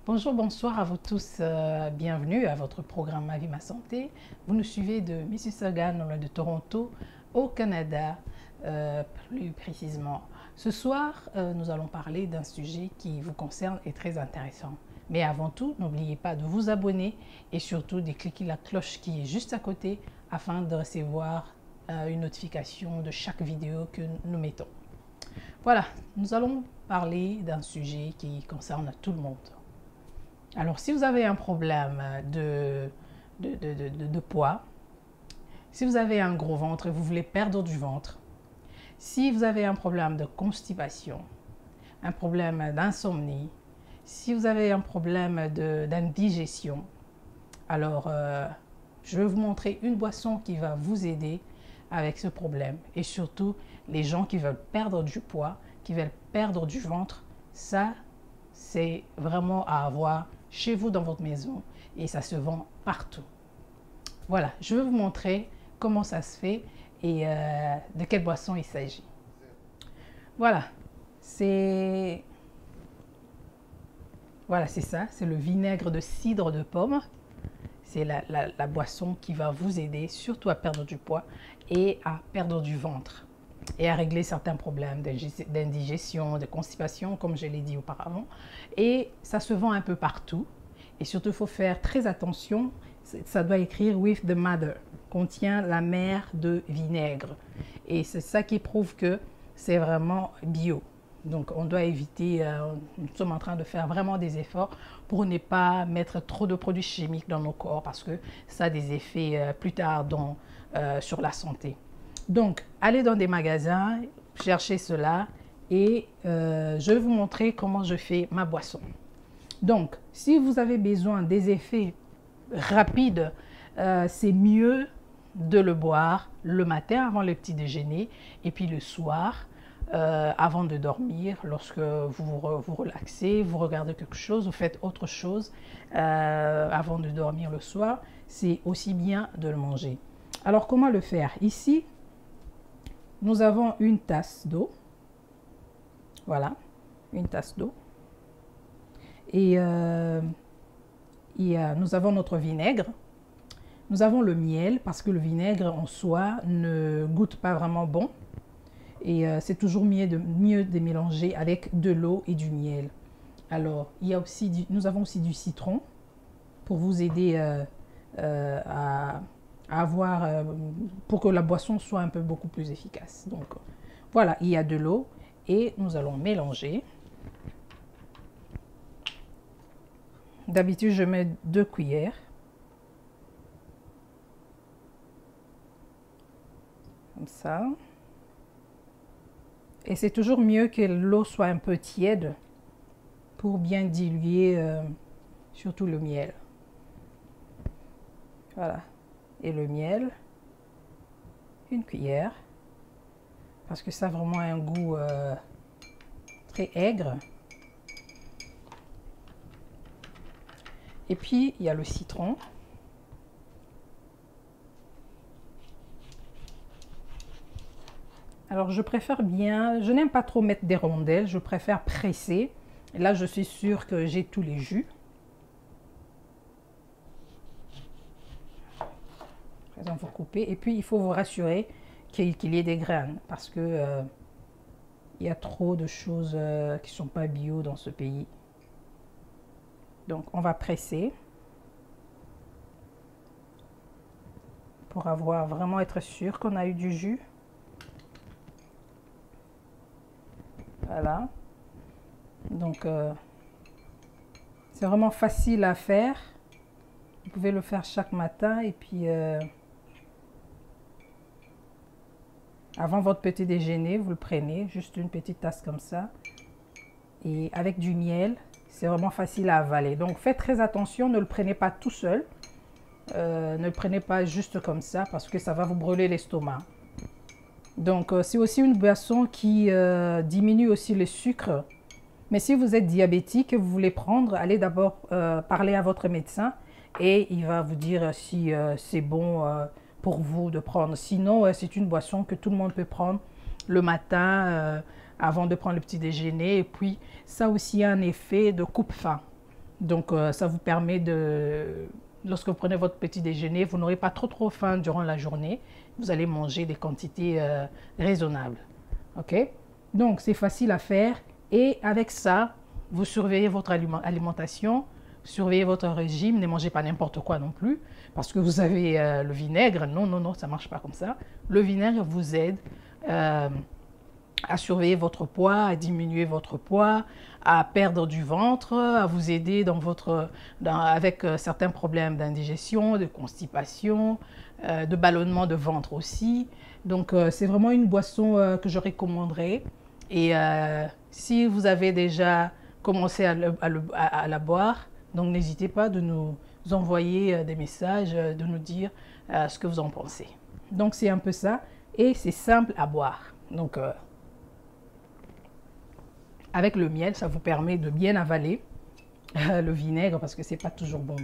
Bonjour, bonsoir à vous tous. Bienvenue à votre programme Ma vie, ma santé. Vous nous suivez de Mississauga, dans de Toronto, au Canada, plus précisément. Ce soir, nous allons parler d'un sujet qui vous concerne et très intéressant. Mais avant tout, n'oubliez pas de vous abonner et surtout de cliquer la cloche qui est juste à côté afin de recevoir une notification de chaque vidéo que nous mettons. Voilà, nous allons parler d'un sujet qui concerne tout le monde. Alors, si vous avez un problème de poids, si vous avez un gros ventre et vous voulez perdre du ventre, si vous avez un problème de constipation, un problème d'insomnie, si vous avez un problème d'indigestion, alors je vais vous montrer une boisson qui va vous aider avec ce problème. Et surtout, les gens qui veulent perdre du poids, qui veulent perdre du ventre, ça, c'est vraiment à avoir chez vous dans votre maison et ça se vend partout. Voilà, je vais vous montrer comment ça se fait et de quelle boisson il s'agit. Voilà, c'est ça, c'est le vinaigre de cidre de pomme. C'est la boisson qui va vous aider surtout à perdre du poids et à perdre du ventre et à régler certains problèmes d'indigestion, de constipation, comme je l'ai dit auparavant. Et ça se vend un peu partout. Et surtout, il faut faire très attention. Ça doit écrire « with the mother », contient la mère de vinaigre. Et c'est ça qui prouve que c'est vraiment bio. Donc, on doit éviter, nous sommes en train de faire vraiment des efforts pour ne pas mettre trop de produits chimiques dans nos corps parce que ça a des effets plus tard sur la santé. Donc, allez dans des magasins, cherchez cela et je vais vous montrer comment je fais ma boisson. Donc, si vous avez besoin des effets rapides, c'est mieux de le boire le matin avant le petit déjeuner et puis le soir avant de dormir, lorsque vous relaxez, vous regardez quelque chose, vous faites autre chose avant de dormir le soir, c'est aussi bien de le manger. Alors, comment le faire? Ici, nous avons une tasse d'eau. Voilà, une tasse d'eau. Et nous avons notre vinaigre. Nous avons le miel parce que le vinaigre en soi ne goûte pas vraiment bon. Et c'est toujours mieux de mélanger avec de l'eau et du miel. Alors, nous avons aussi du citron pour vous aider pour que la boisson soit un peu beaucoup plus efficace. Donc, voilà, il y a de l'eau et nous allons mélanger. D'habitude, je mets 2 cuillères. Comme ça. Et c'est toujours mieux que l'eau soit un peu tiède pour bien diluer surtout le miel. Voilà. Et le miel, 1 cuillère, parce que ça a vraiment un goût très aigre. Et puis, il y a le citron. Alors, je préfère bien, je n'aime pas trop mettre des rondelles, je préfère presser. Et là, je suis sûre que j'ai tous les jus. Vous coupez et puis il faut vous rassurer qu'il y ait des graines parce que il y a trop de choses qui ne sont pas bio dans ce pays. Donc on va presser pour vraiment être sûr qu'on a eu du jus. Voilà. Donc c'est vraiment facile à faire. Vous pouvez le faire chaque matin et puis avant votre petit déjeuner, vous le prenez, juste une petite tasse comme ça. Et avec du miel, c'est vraiment facile à avaler. Donc faites très attention, ne le prenez pas tout seul. Ne le prenez pas juste comme ça parce que ça va vous brûler l'estomac. Donc c'est aussi une boisson qui diminue aussi le sucre. Mais si vous êtes diabétique et vous voulez prendre, allez d'abord parler à votre médecin et il va vous dire si c'est bon pour vous de prendre. Sinon, c'est une boisson que tout le monde peut prendre le matin avant de prendre le petit déjeuner. Et puis, ça aussi a un effet de coupe-faim. Donc, ça vous permet de... Lorsque vous prenez votre petit déjeuner, vous n'aurez pas trop faim durant la journée. Vous allez manger des quantités raisonnables. OK? Donc, c'est facile à faire. Et avec ça, vous surveillez votre alimentation, surveillez votre régime. Ne mangez pas n'importe quoi non plus. Parce que vous avez le vinaigre. Non, ça ne marche pas comme ça. Le vinaigre vous aide à surveiller votre poids, à diminuer votre poids, à perdre du ventre, à vous aider avec certains problèmes d'indigestion, de constipation, de ballonnement de ventre aussi. Donc, c'est vraiment une boisson que je recommanderais. Et si vous avez déjà commencé à la boire, donc n'hésitez pas de nous envoyer des messages, de nous dire ce que vous en pensez. Donc, c'est un peu ça. Et c'est simple à boire. Donc, avec le miel, ça vous permet de bien avaler le vinaigre parce que c'est pas toujours bon.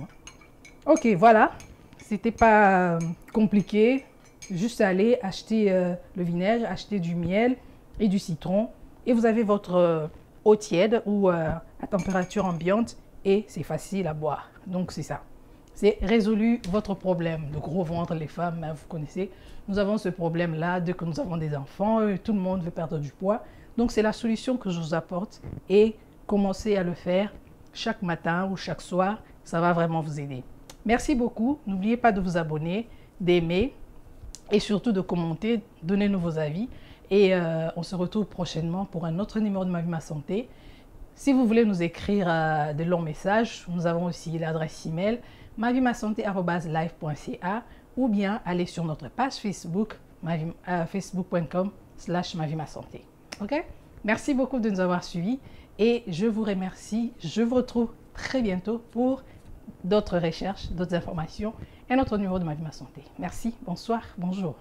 Ok, voilà. C'était pas compliqué. Juste aller acheter le vinaigre, acheter du miel et du citron. Et vous avez votre eau tiède ou à température ambiante et c'est facile à boire. Donc, c'est ça. C'est résolu votre problème de gros ventre, les femmes, hein, vous connaissez. Nous avons ce problème-là dès que nous avons des enfants. Tout le monde veut perdre du poids. Donc, c'est la solution que je vous apporte et commencez à le faire chaque matin ou chaque soir. Ça va vraiment vous aider. Merci beaucoup. N'oubliez pas de vous abonner, d'aimer et surtout de commenter. Donnez-nous vos avis et on se retrouve prochainement pour un autre numéro de Ma Vie Ma Santé. Si vous voulez nous écrire de longs messages, nous avons aussi l'adresse email maviemasanté@live.ca ou bien aller sur notre page Facebook facebook.com/maviemasanté. Ok? Merci beaucoup de nous avoir suivis et je vous remercie. Je vous retrouve très bientôt pour d'autres recherches, d'autres informations et un autre numéro de Ma Vie Ma Santé. Merci, bonsoir, bonjour.